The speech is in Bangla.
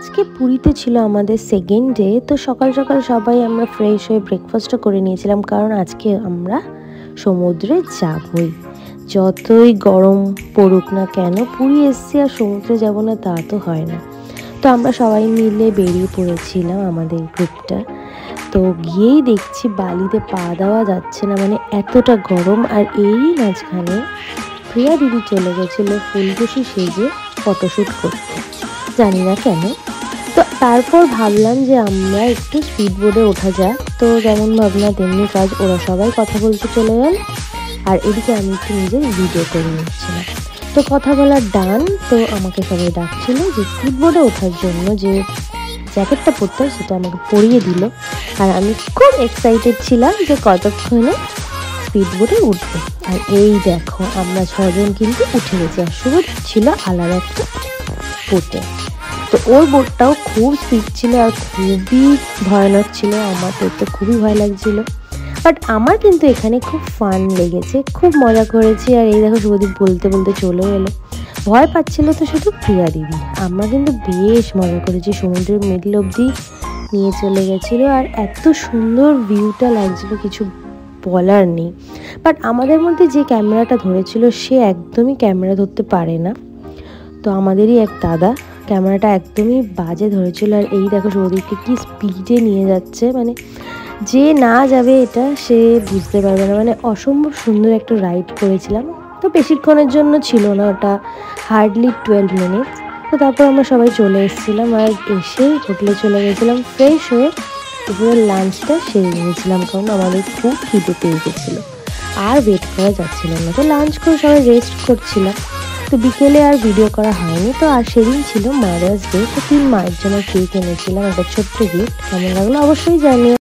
আজকে পুরীতে ছিল আমাদের সেকেন্ড ডে। তো সকাল সকাল সবাই আমরা ফ্রেশ হয়ে ব্রেকফাস্টও করে নিয়েছিলাম, কারণ আজকে আমরা সমুদ্রে যাবই। যতই গরম পড়ুক না কেন, পুরী এসছি আর সমুদ্রে যাব না তা তো হয় না। তো আমরা সবাই মিলে বেরিয়ে পড়েছিলাম আমাদের গ্রুপটা। তো গিয়েই দেখছি বালিতে পা দেওয়া যাচ্ছে না, মানে এতটা গরম। আর এরই মাঝখানে প্রিয়া দিদি চলে গেছিলো ফুলকুশি সেজে ফটোশ্যুট করতে, জানি না কেন। তো তারপর ভাবলাম যে আমরা একটু স্পিড বোর্ডে ওঠা যাক। তো যেমন ভাবনা তেমনি কাজ, ওরা সবাই কথা বলতে চলে গেল আর এদিকে আমি একটু নিজের ভিডিও করে নিচ্ছিলাম। তো কথা বলার ডান, তো আমাকে সবাই ডাকছিল যে স্পিড বোর্ডে ওঠার জন্য, যে জ্যাকেটটা পরতে সেটা আমাকে পরিয়ে দিল। আর আমি খুব এক্সাইটেড ছিলাম যে কতক্ষণে স্পিড বোর্ডে উঠবো। আর এই দেখো আমরা 6 জন কিন্তু উঠে গেছি, আর শুরু ছিল আলাদা একটা বোটে। তো ওর বোটটাও খুব স্পিড ছিল আর খুবই ভয়ানক ছিল, আমার তো খুবই ভয় লাগছিল। বাট আমার কিন্তু এখানে খুব ফান লেগেছে, খুব মজা করেছি। আর এই দেখো শুভদীপ বলতে বলতে চলে এলো। ভয় পাচ্ছিল তো শুধু প্রিয়া দিদি, আমরা কিন্তু বেশ মজা করেছি। সমুদ্রের মিডল অবধি নিয়ে চলে গেছিলো আর এত সুন্দর ভিউটা লাগছিল, কিছু বলার নেই। বাট আমাদের মধ্যে যে ক্যামেরাটা ধরেছিল সে একদমই ক্যামেরা ধরতে পারে না। তো আমাদেরই এক দাদা ক্যামেরাটা একদমই বাজে ধরেছিল। আর এই দেখো সৌদীপকে কি স্পিডে নিয়ে যাচ্ছে, মানে যে না যাবে এটা সে বুঝতে পারবে না। মানে অসম্ভব সুন্দর একটা রাইড করেছিলাম। তো বেশিক্ষণের জন্য ছিল না, ওটা হার্ডলি 12 মিনিটস। তো তারপর আমরা সবাই চলে এসেছিলাম আর এসে হোটেলে চলে গেছিলাম ফ্রেশ হয়ে। দুপুরের লাঞ্চটা সেরে নিয়েছিলাম, কারণ আমাদের খুব খিদে পেয়ে গেছিলো আর ওয়েট করা যাচ্ছিল না। তো লাঞ্চ করে সবাই রেস্ট করছিলাম। তো বিকেলে আর ভিডিও করা হয়নি। তো আর সেদিন ছিল মাদার্স ডে। তো 3 মায়ের জন্য কেক এনেছিলাম, একটা ছোট্ট গিফট। কেমন লাগলো অবশ্যই জানিও।